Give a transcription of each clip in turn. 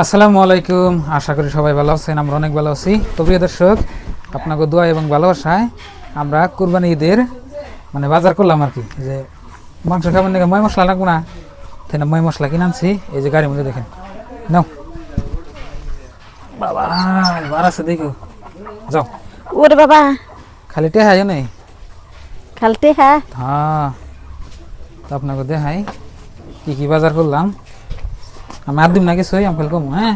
আসসালামু আলাইকুম, আশা করি সবাই ভালো আছেন। আমরা অনেক ভালো আছি। তো প্রিয় দর্শক, আপনাকে দোয়া এবং ভালোবাসায় আমরা কুরবানি ঈদের বাজার করলাম আর কি। যে মাংস খাবার নাকি ময় মশলা লাগবো না, তাই না ময় মশলা কিনে আনছি। এই যে গাড়ির মধ্যে দেখেন, নাও বাবা বার আছে দেখো, যাও। ওরে বাবা, খালি টেহাই নেই, খালতে হ্যাঁ। হ্যাঁ। তো আপনাকে দেখাই কি কি বাজার করলাম। আমি আর দিন না কিছু আমি কম। হ্যাঁ,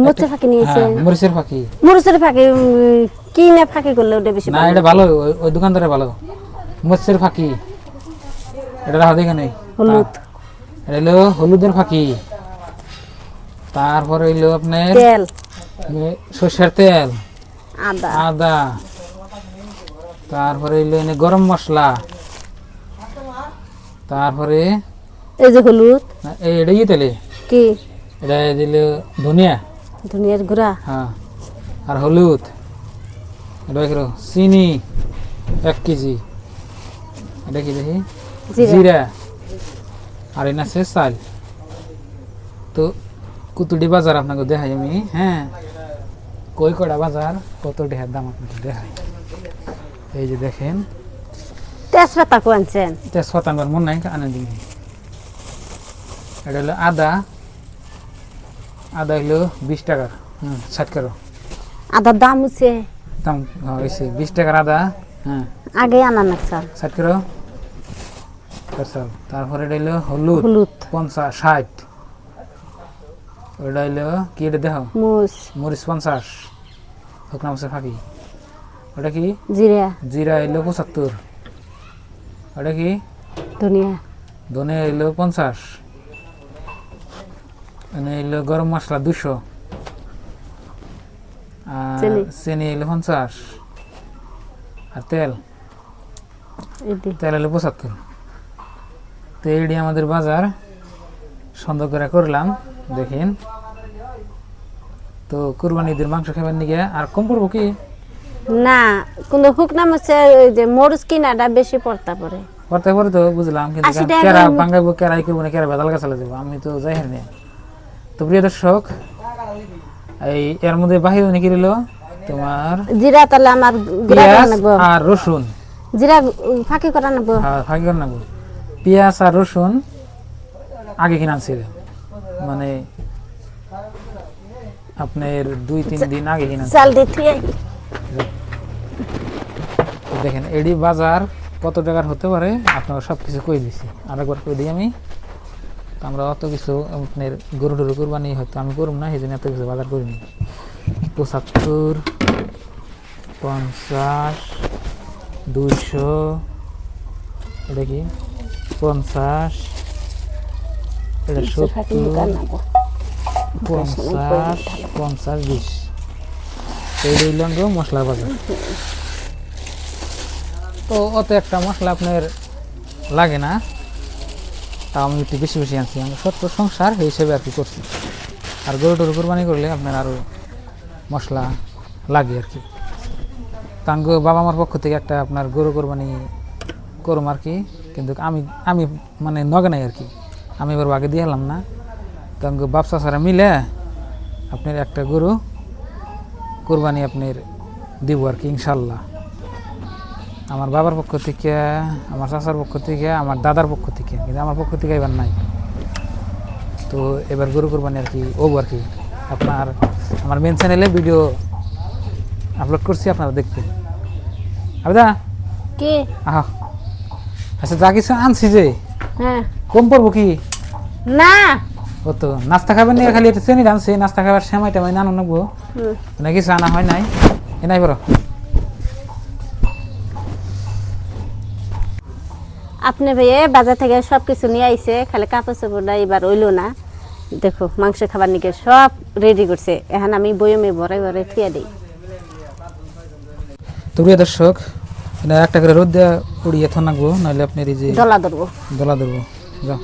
মরিচের ফাঁকি নিয়েছে। মরিচের ফাঁকি, মরিচের ফাঁকি কি না ফাঁকি করলে ওটা বেশি না এটা ভালো, ওই দোকানদারে ভালো। মরিচের ফাঁকি এটা রাখা দেখে নেই। হলুদ, এটা হলো হলুদের ফাঁকি। তারপরে হইলো আপনার তেল, সর্ষের তেল, আদা, আদা। তারপরে হইলো এনে গরম মশলা। তারপরে এই যে হলুদ, এটা ইয়ে তেলে, কি এটা দিল ধনিয়া, ধনিয়ার গুঁড়া, হ্যাঁ। আর হলুদ, এটা দেখো চিনি 1 কেজি। এটা কি দেখি জিরা। আর এনে আছে চাল। তো কুতুডি বাজার আপনাকে দেখাই আমি। হ্যাঁ, কই কড়া বাজার কত টাকার দাম আপনাকে দেখাই। এই যে দেখেন, তেজপাতা কো আনছেন। তেজপাতা আমার মন নাই, আনে দিন। এটা হলো আদা, আদা হলো 20 টাকার। 60 করো আদার দাম হচ্ছে দাম হয়েছে 20 টাকার আদা। হ্যাঁ, আগে আনা নাকছাল 60 করো। তারপরে এটা হলো হলুদ, হলুদ 50 60। ওটা হলো কি, এটা দেখো মুস মরিচ 50, শুকনা মরিচের ফাঁকি। ওটা কি জিরা, জিরা হইলো 75। ওটা কি ধনিয়া, ধনিয়া হইলো 50। এনে হইলো গরম মশলা 200। আর চিনি হইলো 50। আর তেল তেল হইলো 75। তো এইটি আমাদের বাজার সুন্দর করে করলাম দেখেন। তো কুরবানি ঈদের মাংস খাবার নিয়ে আর কম পড়বো কি না, কিন্তু শুকনা মাছে ওই যে মরিচ কিনাটা বেশি পড়তা পড়ে। করতে পারে তো বুঝলাম, কিন্তু 80 টাকা কেরা বাঙ্গাবো, কেরাই করবো না, কেরা বেদাল গাছ যাবো, আমি তো যাই না। তো প্রিয় দর্শক, এই এর মধ্যে বাহির নাকি রইল তোমার জিরা, তাহলে আমার গুঁড়া করা পেঁয়াজ নেবো। আর রসুন। জিরা ফাঁকি করা নেবো। হ্যাঁ, ফাঁকি করে নেবো। পেঁয়াজ আর রসুন আগে কিনে আনছিল, মানে আপনার 2-3 দিন আগে কিনে আনছিল। চাল দিতে দেখেন এডি বাজার কত টাকার হতে পারে আপনারা সব কিছু কই দিছি। আরেকবার কই দিই আমি। তো আমরা অত কিছু আপনার গরু টরু কুরবানি হয়তো আমি করব না, সেই জন্য এত কিছু বাজার করিনি। 75, 50, 200, এটা কি 50, এটা 70, 50, 50, 20। এই রইল মশলা বাজার। তো অত একটা মশলা আপনার লাগে না, তাও আমি একটু বেশি বেশি আনছি। আমি ছোট্ট সংসার এই হিসেবে আর কি করছি। আর গরু টরু কোরবানি করলে আপনার আরও মশলা লাগে আর কি। তাঙ্গ বাবা মার পক্ষ থেকে একটা আপনার গরু কোরবানি করুম আর কি, কিন্তু আমি মানে নগে নাই আর কি। আমি এবার আগে দিয়ে এলাম না। তাঙ্গ বাপসা সারা মিলে আপনার একটা গরু কোরবানি আপনার দিব আর কি ইনশাল্লাহ। আমার বাবার পক্ষ থেকে, আমার চাচার পক্ষ থেকে, আমার দাদার পক্ষ থেকে, কিন্তু আমার পক্ষ থেকে এবার নাই। তো এবার গরু কোরবানি আর কি ও আর কি আপনার আমার মেন চ্যানেলে ভিডিও আপলোড করছি, আপনারা দেখবেন। আবেদা কি আহা, আচ্ছা যা কিছু আনছি যে হ্যাঁ কম পড়বো কি না, ও তো নাস্তা খাবার নিয়ে খালি একটা চেনি আনছি, নাস্তা খাবার সেমাই টেমাই নানো নেবো না, কিছু আনা হয় নাই। এ নাই বড় আপনি ভাইয়ে বাজার থেকে সব কিছু নিয়ে আইছে, খালি কাপড় চোপড়টা এবার হইলো না। দেখো মাংস খাবার নিকে সব রেডি করছে, এখন আমি বয়মে ভরে ভরে থুয়ে দিই। তো প্রিয় দর্শক, এটা একটা করে রোদ দেওয়া উড়িয়ে থন রাখবো, নাহলে আপনার এই যে দলা ধরবো দলা ধরবো। যাও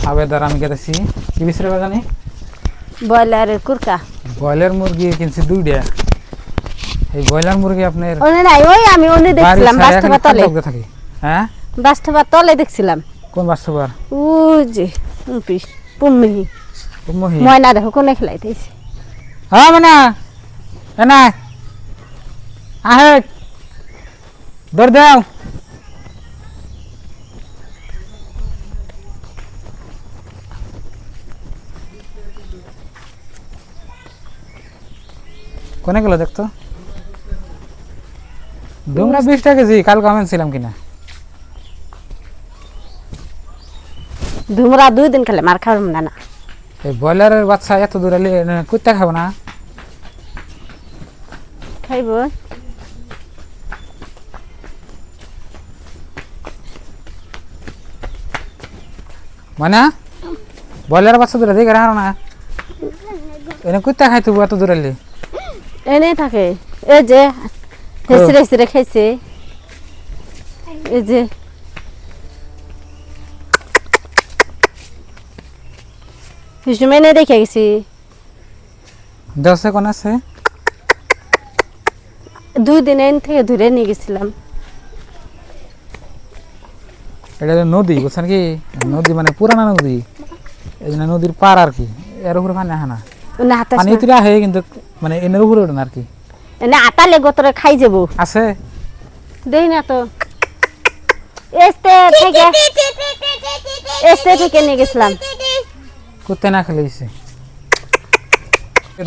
আবেদার আমি গেতেছি কি বিচরে বাজানি ব্রয়লারের কুরকা। ব্রয়লার মুরগি কিনছি 2টা। এই ব্রয়লার মুরগি আপনার ওনে নাই, ওই আমি ওনে দেখছিলাম বাস্তবা তলে থাকে। হ্যাঁ, বাস্তবা তলে দেখছিলাম। কোন বাস্তবার? ওই যে পুম্মি মহি ময়না দেখো কোনে খেলাইতেছে হ্যাঁ মানে এনা আহে দর দাও কোনে গেল দেখতো ডুমরা 20 টাকা কেজি কাল কমেন ছিলাম কিনা ধুমরা 2 দিন খেলে মার খাওয়ার না না এই ব্রয়লারের বাচ্চা এত দূর এলে কুত্তা খাবো না খাইব মানে ব্রয়লারের বাচ্চা দূরে দেখে রাখো না এনে কুত্তা খাইতে এত দূর এলে এনে থাকে এই যে হেসরে হেসরে খাইছে এই যে হিসুমেনে দেখে গেছি দশে কোন আছে 2 দিন এন থেকে ধরে নিয়ে গেছিলাম এটা হলো নদী বুঝছেন কি নদী মানে পুরানা নদী এই জন্য নদীর পার আর কি এর উপরে পানি আহে না না হাতে পানি তুলে আহে কিন্তু মানে এনের উপরে ওঠে না আর কি এনে আতালে গোতরে খাই যাব আছে দেই না তো এস্তে থেকে নিয়ে গেছিলাম কুত্তা না খেলে দিছে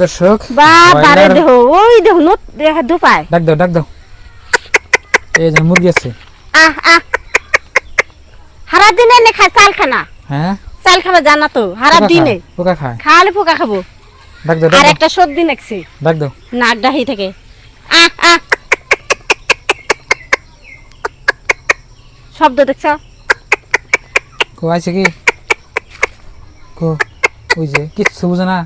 দর্শক বাবারে দেখো ওই দেখো নত দেখা দুপায় ডাক দাও এই যে মুরগি আছে আহ আহ হারা দিনে এনে খায় চাল খানা হ্যাঁ চাল খাবা জানা তো হারা দিনে পোকা খায় খালি পোকা খাবো ডাক দাও আর একটা সর্দি নাকছে ডাক দাও নাক ডাহি থেকে আহ আহ শব্দ দেখছ কো আছে কি কো ওই যে কিচ্ছু বুঝে না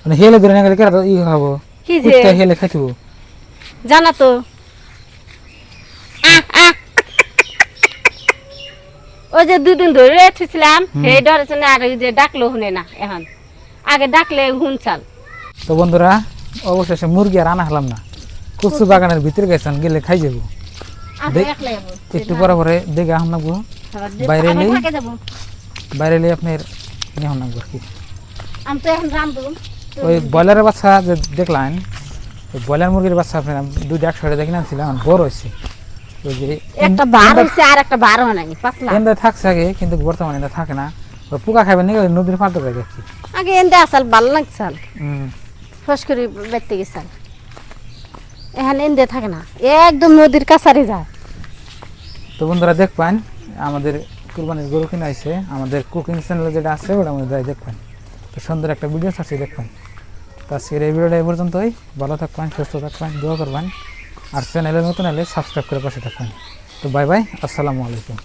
মানে হেলে ধরে না গেলে কেরা ই খাবো কি যে কুত্তা হেলে খাইব জানা তো আহ আহ ওই যে 2 দিন ধরে রেখেছিলাম সেই ডরের জন্য আর ওই যে ডাকলো শুনে না এখন আগে ডাকলে হুন চাল তো বন্ধুরা অবশেষে মুরগি আর আনা হলাম না কচু বাগানের ভিতরে গেছেন গেলে খাই যাবো আগে একলা যাবো একটু পরে পরে দেখে আহ নাকবো বাইরে আগে নেই থাকে যাবো বাইরে এলে আপনার নিয়ে নাকবো আর কি আমি তো এখন রামবো ওই ব্রয়লারের বাচ্চা যে দেখলেন ওই ব্রয়লার মুরগির বাচ্চা আপনার 2-1 দেখে নাছিলাম বড় হয়েছে ওই যে একটা বার হইছে আর একটা বার হয় নাই পাতলা এন্দা থাকছে আগে কিন্তু বর্তমানে এটা থাকে না ওই পোকা খাবেন নাকি নদীর পার ধরে দেখছি আগে এন্দে আসাল ভালো লাগছাল ফস করে বেঁচতে গেছাল এখানে এন্দে থাকে না একদম নদীর কাছারে যায় তো বন্ধুরা দেখবেন আমাদের কুরবানির গরু কিনে আইছে আমাদের কুকিং চ্যানেল যেটা আছে ওটার মধ্যে দেখবেন তো সুন্দর একটা ভিডিও ছাড়ছি দেখবেন তো আজকের এই ভিডিওটা এই পর্যন্তই ভালো থাকবেন সুস্থ থাকবেন দোয়া করবেন আর চ্যানেলে নতুন হলে সাবস্ক্রাইব করে পাশে থাকবেন তো বাই বাই আসসালামু আলাইকুম